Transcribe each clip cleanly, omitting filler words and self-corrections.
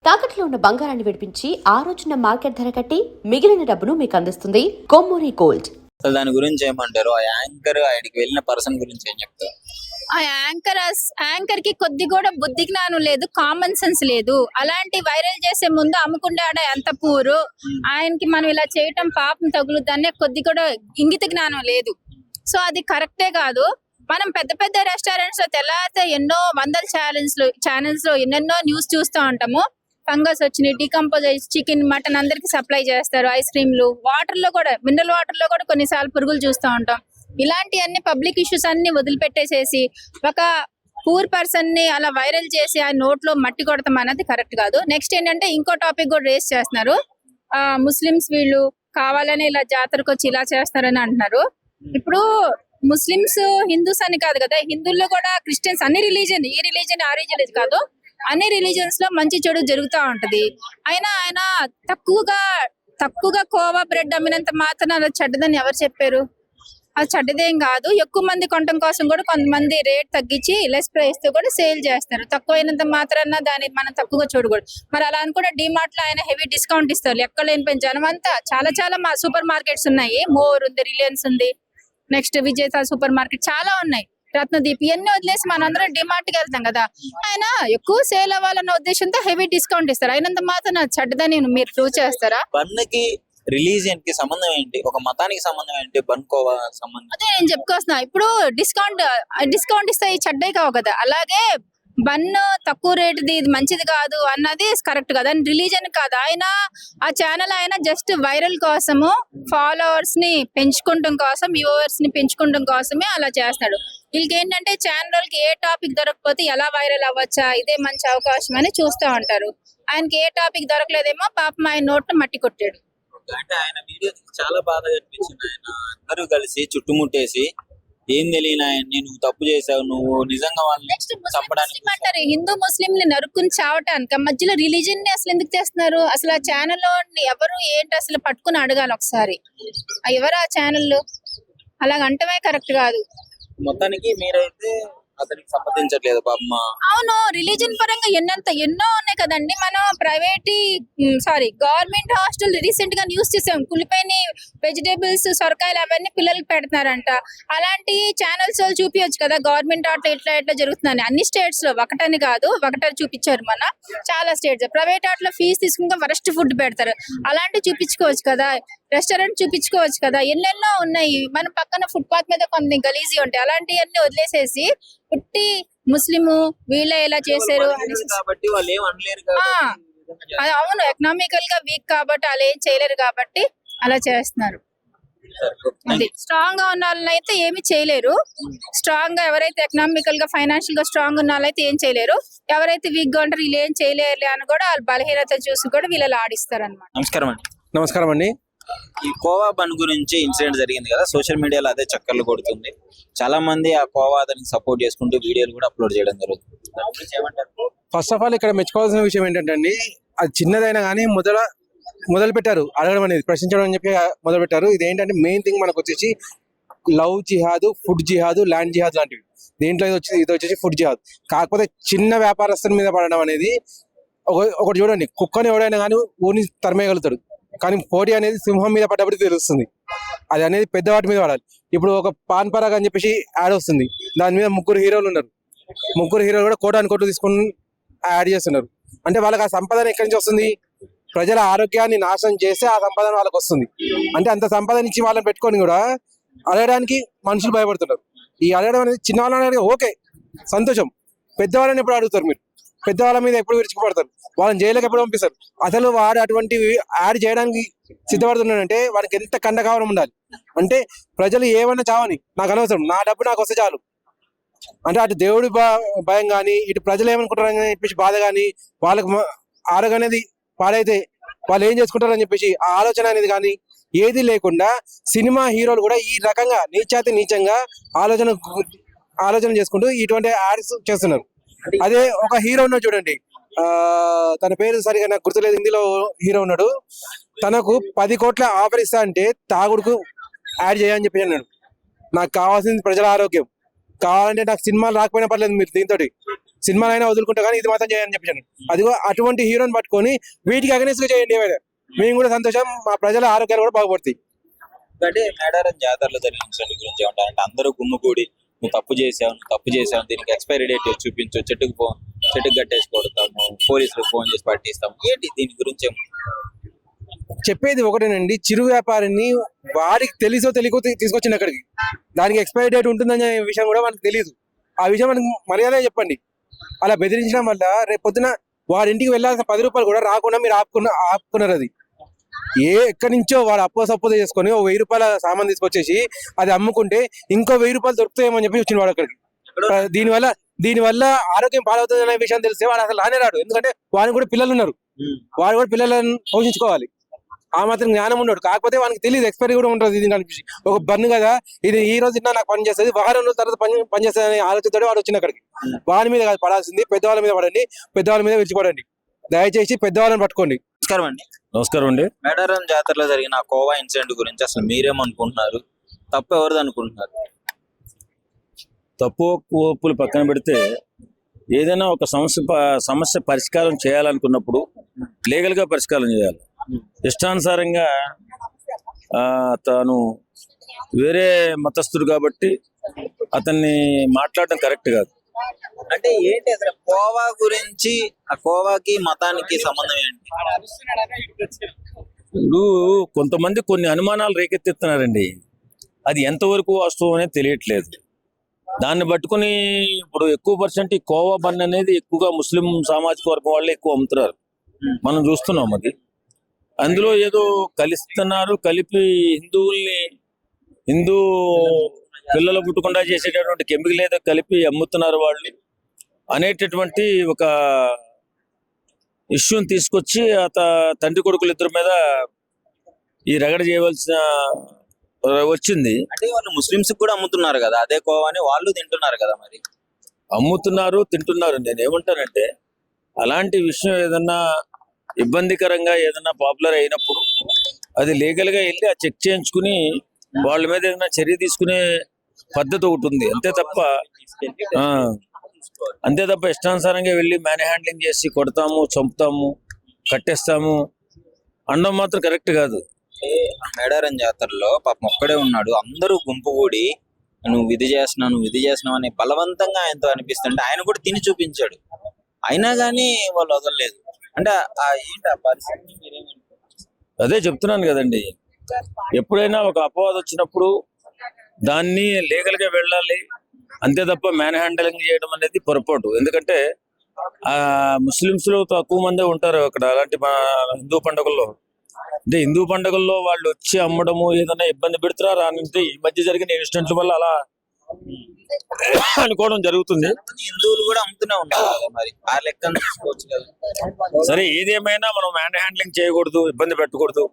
తాకట్లో ఉన్న బంగారాన్ని విడిపించి ఆ రోజున మార్కెట్ ధర కట్టి మిగిలిన డబ్బును మీకు అందిస్తుంది కొమ్మూరి గోల్డ్. దాని గురించి ఏమంటారు? ఆ యాంకర్ ఆయనకి వెళ్ళిన పర్సన్ గురించి ఏం చెప్తారు? ఆ యాంకర్ కి కొద్ది కూడా బుద్ధి జ్ఞానం లేదు, కామన్ సెన్స్ లేదు. అలాంటి వైరల్ చేసే ముందు అమ్ముకుంటాడా ఎంత పూరు, ఆయనకి మనం ఇలా చేయటం పాపం తగులుద్దనే కొద్ది కూడా ఇంగిత జ్ఞానం లేదు. సో అది కరెక్టే కాదు. మనం పెద్ద పెద్ద రెస్టారెంట్స్ లో తెల్లారితే ఎన్నో వందల ఛానల్స్ లో ఎన్నెన్నో న్యూస్ చూస్తూ ఉంటాము. ఫంగస్ వచ్చినాయి, డీకంపోజ్ అయ్యి చికెన్ మటన్ అందరికి సప్లై చేస్తారు. ఐస్ క్రీమ్లు, వాటర్ లో కూడా, మినరల్ వాటర్ లో కూడా కొన్నిసార్లు పురుగులు చూస్తూ ఉంటాం. ఇలాంటి అన్ని పబ్లిక్ ఇష్యూస్ అన్ని వదిలిపెట్టేసేసి ఒక పూర్ పర్సన్ ని అలా వైరల్ చేసి ఆ నోట్లో మట్టి కొడతాం అన్నది కరెక్ట్ కాదు. నెక్స్ట్ ఏంటంటే ఇంకో టాపిక్ కూడా రేస్ చేస్తున్నారు. ముస్లిమ్స్ వీళ్ళు కావాలని ఇలా జాతరకు వచ్చి ఇలా చేస్తారని అంటున్నారు. ఇప్పుడు ముస్లిమ్స్ హిందూస్ అని కాదు కదా, హిందువుల్లో కూడా క్రిస్టియన్స్, అన్ని రిలీజియన్, ఈ రిలీజియన్ ఆ రిలీజియన్ కాదు, అన్ని రిలీజియన్స్ లో మంచి చెడు జరుగుతూ ఉంటది. ఆయన తక్కువగా కోవా బ్రెడ్ అమ్మినంత మాత్రం అది చెడ్డదని ఎవరు చెప్పారు? అది చెడ్డదేం కాదు. ఎక్కువ మంది కొనడం కోసం కూడా కొంతమంది రేట్ తగ్గించి లెస్ ప్రైస్ తో కూడా సేల్ చేస్తారు. తక్కువైనంత మాత్రాన దాన్ని మనం తక్కువగా చూడకూడదు. మరి అలా అని కూడా డిమార్ట్ లో ఆయన హెవీ డిస్కౌంట్ ఇస్తారు. ఎక్కడ లేని జనం అంతా చాలా సూపర్ మార్కెట్స్ ఉన్నాయి. మోర్ ఉంది, రిలయన్స్ ఉంది, నెక్స్ట్ విజేత సూపర్ మార్కెట్ చాలా ఉన్నాయి, రత్నదీప్, ఇవన్నీ వదిలేసి మనందరం డిమార్ట్ కి వెళ్తాం కదా. ఆయన ఎక్కువ సేల్ అవ్వాలన్న ఉద్దేశంతో హెవీ డిస్కౌంట్ ఇస్తారు. అయినంత మాత్రం చెడ్డదని మీరు ప్రూవ్ చేస్తారా? బన్కి రిలీజియన్ కి సంబంధం ఏంటి? ఒక మతానికి సంబంధం ఏంటి? బన్కోవా సంబంధం అదే నేను చెప్పుకొస్తున్నా. ఇప్పుడు డిస్కౌంట్ ఇస్తే చెడ్డే కావు కదా. అలాగే బన్ తక్కువ రేటుది ఇది మంచిది కాదు అన్నది కరెక్ట్ కదా. రిలీజన్ కాదు. ఆయన ఆ ఛానల్ ఆయన జస్ట్ వైరల్ కోసము, ఫాలోవర్స్ ని పెంచుకుంటాం కోసం, వ్యూవర్స్ ని పెంచుకుంటాం కోసమే అలా చేస్తాడు. వీళ్ళకి ఏంటంటే ఛానల్ కి ఏ టాపిక్ దొరకకపోతే ఎలా వైరల్ అవ్వచ్చా, ఇదే మంచి అవకాశం అని చూస్తూ ఉంటారు. ఆయనకి ఏ టాపిక్ దొరకలేదేమో, పాపం ఆయన నోట్ మట్టి కొట్టాడు. అంటే ఆయన వీడియో చాలా బాధగా అనిపించింది. ఆయన అందరూ కలిసి చుట్టుముట్టేసి ఏం తెలియని ఆయన్ని నువ్వు తప్పు చేసావు, నువ్వు నిజంగా వాళ్ళని చంపడానికి అంటారు. హిందూ ముస్లిం ని నరుక్కుని చావటానికి మధ్యలో రిలీజియన్ ని అసలు ఎందుకు చేస్తున్నారు? అసలు ఆ ఛానల్లో ఎవరు ఏంటి అసలు పట్టుకుని అడగాలి ఒకసారి. ఎవరు ఆ ఛానల్లో? అలాగంటమే కరెక్ట్ కాదు. మొత్తానికి మీరైతే అతనికి సంబంధించట్లేదు పాపమ్మ. అవును, రిలీజన్ పరంగా ఎన్నో ఉన్నాయి కదండి. మనం గవర్నమెంట్ హాస్టల్ రీసెంట్ గా న్యూస్ చూసాం. కులిపోయిన వెజిటేబుల్స్, సొరకాయలు అవన్నీ పిల్లలకి పెడుతున్నారంట. అలాంటి ఛానల్స్ చూపించచ్చు కదా గవర్నమెంట్ ఆటలో ఇట్లా జరుగుతుందని. అన్ని స్టేట్స్ లో, ఒకటని కాదు, ఒకటని చూపించారు. మన చాలా స్టేట్స్ ప్రైవేట్ ఆటలో ఫీజు తీసుకుంటే వరస్ట్ ఫుడ్ పెడతారు. అలాంటివి చూపించుకోవచ్చు కదా, రెస్టారెంట్ చూపించుకోవచ్చు కదా, ఎన్నెన్నో ఉన్నాయి. మన పక్కన ఫుట్పాత్ మీద కొన్ని గలీజీ ఉంటాయి. అలాంటివన్నీ వదిలేసేసి పుట్టి ముస్లిము వీళ్ళే ఎలా చేశారు కాబట్టి వాళ్ళు ఏం అనలేరు. అవును, ఎకనామికల్ గా వీక్ కాబట్టి అలా ఏం చేయలేరు కాబట్టి అలా చేస్తున్నారు. స్ట్రాంగ్ గా ఉన్న వాళ్ళైతే ఏమి చేయలేరు. స్ట్రాంగ్ గా ఎవరైతే ఎకనామికల్ గా ఫైనాన్షియల్ గా స్ట్రాంగ్ ఉన్న వాళ్ళైతే ఏం చేయలేరు. ఎవరైతే వీక్ గా ఉంటారు వీళ్ళు ఏం చేయలేరు అని కూడా వాళ్ళ బలహీనత చూసి కూడా వీళ్ళు ఆడిస్తారు అనమాట. నమస్కారం అండి. ఈ కోవా బన్ గురించి ఇన్సిడెంట్ జరిగింది కదా, సోషల్ మీడియాలో అదే చక్కర్లు కొడుతుంది. చాలా మంది ఆ కోవా దానికి సపోర్ట్ చేసుకుంటూ వీడియోలు కూడా అప్లోడ్ చేయడం జరుగుతుంది. ఫస్ట్ ఆఫ్ ఆల్ ఇక్కడ మెచ్చుకోవాల్సిన విషయం ఏంటంటే అండి, అది చిన్నదైనా కానీ మొదలు పెట్టారు అడగడం అనేది, ప్రశ్నించడం అని చెప్పి మొదలు పెట్టారు. ఇది ఏంటంటే మెయిన్ థింగ్ మనకు వచ్చేసి లవ్ జిహాదు, ఫుడ్ జిహాదు, ల్యాండ్ జిహాద్ లాంటివి. దీంట్లో ఇది వచ్చేసి ఫుడ్ జిహాద్. కాకపోతే చిన్న వ్యాపారస్తుల మీద పడడం అనేది, ఒకటి చూడండి, కుక్కని ఎవడైనా కానీ ఊరిని తరిమేయగలుగుతాడు, కానీ పోటీ అనేది సింహం మీద పడ్డప్పుడు తెలుస్తుంది. అది అనేది పెద్దవాటి మీద పడాలి. ఇప్పుడు ఒక పాన్ పరాగ్ అని చెప్పేసి యాడ్ వస్తుంది, దాని మీద 3 హీరోలు ఉన్నారు. 3 హీరోలు కూడా కోటాను తీసుకుని యాడ్ చేస్తున్నారు. అంటే వాళ్ళకి ఆ సంపాదన ఎక్కడి నుంచి వస్తుంది? ప్రజల ఆరోగ్యాన్ని నాశనం చేస్తే ఆ సంపాదన వాళ్ళకి వస్తుంది. అంటే అంత సంపాదన ఇచ్చి వాళ్ళని పెట్టుకొని కూడా అడగడానికి మనుషులు భయపడుతున్నారు. ఈ అడగడం అనేది చిన్నవాళ్ళని ఓకే సంతోషం, పెద్దవాళ్ళని ఎప్పుడు అడుగుతారు మీరు? పెద్దవాళ్ళ మీద ఎప్పుడు విరుచుకుపడతారు? వాళ్ళని జైలుకి ఎప్పుడు పంపిస్తారు? అసలు వాడు అటువంటి యాడ్ చేయడానికి సిద్ధపడుతున్నాడంటే వాడికి ఎంత కండకావరం ఉండాలి. అంటే ప్రజలు ఏమన్నా చావని, నాకు అనవసరం, నా డబ్బు నాకు వస్తే చాలు అంటే, అటు దేవుడి భయం కానీ, ఇటు ప్రజలు ఏమనుకుంటారని చెప్పేసి బాధ కానీ, వాళ్ళకి ఆరోగ్యం అనేది పాడైతే వాళ్ళు ఏం చేసుకుంటారని చెప్పేసి ఆ ఆలోచన అనేది కానీ ఏది లేకుండా సినిమా హీరోలు కూడా ఈ రకంగా నీచంగా ఆలోచన చేసుకుంటూ ఇటువంటి యాడ్స్ చేస్తున్నారు. అదే ఒక హీరో ఉన్నాడు చూడండి, తన పేరు సరిగా నాకు గుర్తులేదు, హిందీలో హీరో ఉన్నాడు. తనకు 10 కోట్ల ఆఫర్ ఇస్తా అంటే తాగుడుకు యాడ్ చేయని చెప్పి అన్నాడు. నాకు కావాల్సింది ప్రజల ఆరోగ్యం, కావాలంటే నాకు సినిమాలు రాకపోయినా పర్లేదు, మీరు దీంతో సినిమాలైనా వదులుకుంటా కానీ ఇది మాత్రం చేయని చెప్పాను. అదిగో అటువంటి హీరోని పట్టుకొని వీటికి అగెనిస్ట్ గా చేయండి ఏమైనా, మేము కూడా సంతోషం, మా ప్రజల ఆరోగ్యాలు కూడా బాగుపడతాయి. అంటే మేడారం జాతరలో జరిగిన ఇన్సిడెంట్ గురించి ఏమంటారు అంటే అందరూ గుమ్ముగూడి నువ్వు తప్పు చేసావు దీనికి ఎక్స్పైరీ డేట్ చూపించు, చెట్టుకు కట్టేసి కొడతాము, పోలీసులకు ఫోన్ చేసి పట్టిస్తాము, ఏంటి దీని గురించి చెప్పేది ఒకటేనండి, చిరు వ్యాపారిని వాడికి తెలిసో తెలియకో తీసుకొచ్చింది అక్కడికి, దానికి ఎక్స్పైరీ డేట్ ఉంటుందనే విషయం కూడా మనకు తెలియదు. ఆ విషయం మనకు మర్యాద చెప్పండి. అలా బెదిరించడం వల్ల రేపు పొద్దున వాడి ఇంటికి వెళ్ళాల్సిన 10 రూపాయలు కూడా రాకుండా మీరు ఆపుకున్నారు. అది ఎక్కడి నుంచో వాడు అప్పో చేసుకొని 1000 రూపాయల సామాన్ తీసుకొచ్చేసి అది అమ్ముకుంటే ఇంకో 1000 రూపాయలు దొరుకుతాయేమని చెప్పి వచ్చిన వాడు అక్కడికి. దీనివల్ల ఆరోగ్యం పాడవుతుంది అనే విషయం తెలిస్తే వాడు అసలు రానే రాడు. ఎందుకంటే వాడికి కూడా పిల్లలు ఉన్నారు, వాడు కూడా పిల్లలను పోషించుకోవాలి. ఆ మాత్రం జ్ఞానం ఉన్నాడు. కాకపోతే వానికి తెలియదు ఎక్స్పైరీ కూడా ఉంటుంది. ఇది కనిపించి ఒక బన్ను కదా, ఇది ఈ రోజు తిన్నా నాకు పని చేస్తుంది, వారం రోజుల తర్వాత పని చేస్తుంది అనే ఆలోచనతో వాడు వచ్చిన అక్కడికి. వాడి మీద కాదు పడాల్సింది, పెద్దవాళ్ళ మీద పడండి, పెద్దవాళ్ళ మీద విడిచిపడండి. దయచేసి పెద్దవాళ్ళని పట్టుకోండి. నమస్కారం అండి. నమస్కారం అండి. మేడారం జాతరలో జరిగిన ఆ కోవా ఇన్సిడెంట్ గురించి అసలు మీరేమనుకుంటున్నారు? తప్పు ఎవరిది అనుకుంటున్నారు? తప్పు ఒప్పులు పక్కన పెడితే ఏదైనా ఒక సమస్య పరిష్కారం చేయాలనుకున్నప్పుడు లీగల్ గా పరిష్కారం చేయాలి. ఇష్టానుసారంగా తాను వేరే మతస్థుడు కాబట్టి అతన్ని మాట్లాడడం కరెక్ట్ కాదు. అంటే ఏంటి అసలు కోవా గురించి, ఆ కోవాకి మతానికి సంబంధం ఏంటి? ఇప్పుడు కొంతమంది కొన్ని అనుమానాలు రేకెత్తిస్తున్నారండి, అది ఎంతవరకు వాస్తవం అనేది తెలియట్లేదు. దాన్ని పట్టుకుని ఇప్పుడు ఎక్కువ పర్సెంట్ ఈ కోవా బన్ అనేది ఎక్కువగా ముస్లిం సామాజిక వర్గం వాళ్ళే ఎక్కువ అమ్ముతున్నారు, మనం చూస్తున్నాం. అది అందులో ఏదో కలిస్తున్నారు, కలిపి హిందూ పిల్లలు పుట్టకుండా చేసేటటువంటి కెమికల్ ఏదో కలిపి అమ్ముతున్నారు వాళ్ళు అనేటటువంటి ఒక ఇష్యూని తీసుకొచ్చి తండ్రి కొడుకులు ఇద్దరి మీద ఈ రగడ చేయవలసిన వచ్చింది. అంటే వాళ్ళు ముస్లింస్ కూడా అమ్ముతున్నారు కదా అదే కోవాని, వాళ్ళు తింటున్నారు కదా. మరి అమ్ముతున్నారు, తింటున్నారు. నేను ఏమంటానంటే అలాంటి విషయం ఏదన్నా ఇబ్బందికరంగా ఏదన్నా పాపులర్ అయినప్పుడు అది లీగల్ గా వెళ్ళి చెక్ చేయించుకుని వాళ్ళ మీద ఏదైనా చర్య తీసుకునే పద్ధతి ఒకటి ఉంది. అంతే తప్ప ఇష్టానుసారంగా వెళ్ళి మ్యాన్ హ్యాండ్లింగ్ చేసి కొడతాము, చంపుతాము, కట్టేస్తాము అనడం మాత్రం కరెక్ట్ కాదు. మేడారం జాతరలో పాపం ఒక్కడే ఉన్నాడు, అందరూ గుంపు కూడి నువ్వు విధి చేస్తున్నావు అని బలవంతంగా ఆయనతో అనిపిస్తుంటే ఆయన కూడా తిని చూపించాడు, అయినా గానీ వాళ్ళు వదలలేదు. అంటే ఏంటి ఆ పరిస్థితి? అదే చెప్తున్నాను కదండి, ఎప్పుడైనా ఒక అపవాదం వచ్చినప్పుడు దాన్ని లీగల్ గా వెళ్ళాలి, అంతే తప్ప మ్యాన్ హ్యాండలింగ్ చేయడం అనేది పొరపాటు. ఎందుకంటే ముస్లింస్ లో తక్కువ మందే ఉంటారు అక్కడ అలాంటి హిందూ పండుగల్లో. అంటే హిందూ పండుగల్లో వాళ్ళు వచ్చి అమ్మడము ఏదైనా ఇబ్బంది పెడుతున్నారు అంటే ఈ మధ్య జరిగిన ఇన్సిడెంట్ల వల్ల అలా అనుకోవడం జరుగుతుంది. హిందువులు కూడా అమ్ముతూనే ఉన్నారు కదా, మరి ఆ లెక్కను తీసుకోవచ్చు కదా. సరే, ఏదేమైనా మనం మ్యాన్ హ్యాండ్లింగ్ చేయకూడదు, ఇబ్బంది పెట్టకూడదు.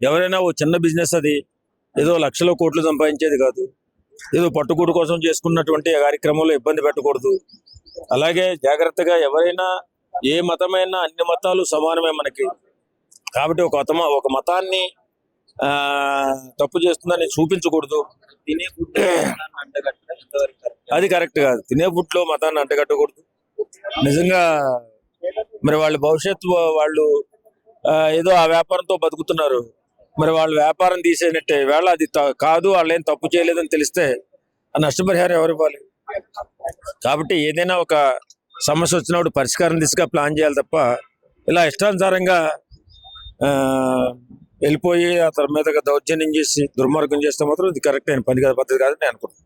ఎవరైనా ఓ చిన్న బిజినెస్, అది ఏదో లక్షల కోట్లు సంపాదించేది కాదు, ఏదో పట్టుకూడు కోసం చేసుకున్నటువంటి కార్యక్రమంలో ఇబ్బంది పెట్టకూడదు. అలాగే జాగ్రత్తగా ఎవరైనా ఏ మతమైనా అన్ని మతాలు సమానమే మనకి. కాబట్టి ఒక మతాన్ని తప్పు చేస్తుందని చూపించకూడదు. అది కరెక్ట్ కాదు. తినే ఫుడ్లో మతాన్ని అంటగట్టకూడదు. నిజంగా మరి వాళ్ళ భవిష్యత్తు, వాళ్ళు ఏదో ఆ వ్యాపారంతో బతుకుతున్నారు, మరి వాళ్ళ వ్యాపారం తీసేనట్టే. వేళ అది కాదు, వాళ్ళు ఏం తప్పు చేయలేదని తెలిస్తే ఆ నష్టపరిహారం ఎవరు ఇవ్వాలి? కాబట్టి ఏదైనా ఒక సమస్య వచ్చినప్పుడు పరిష్కారం దిశగా ప్లాన్ చేయాలి తప్ప ఇలా ఇష్టానుసారంగా వెళ్ళిపోయి ఆ తర్వాత మీద దౌర్జన్యం చేసి దుర్మార్గం చేస్తే మాత్రం ఇది కరెక్ట్ అయిన పని కాదు, పద్ధతి కాదని నేను అనుకుంటున్నాను.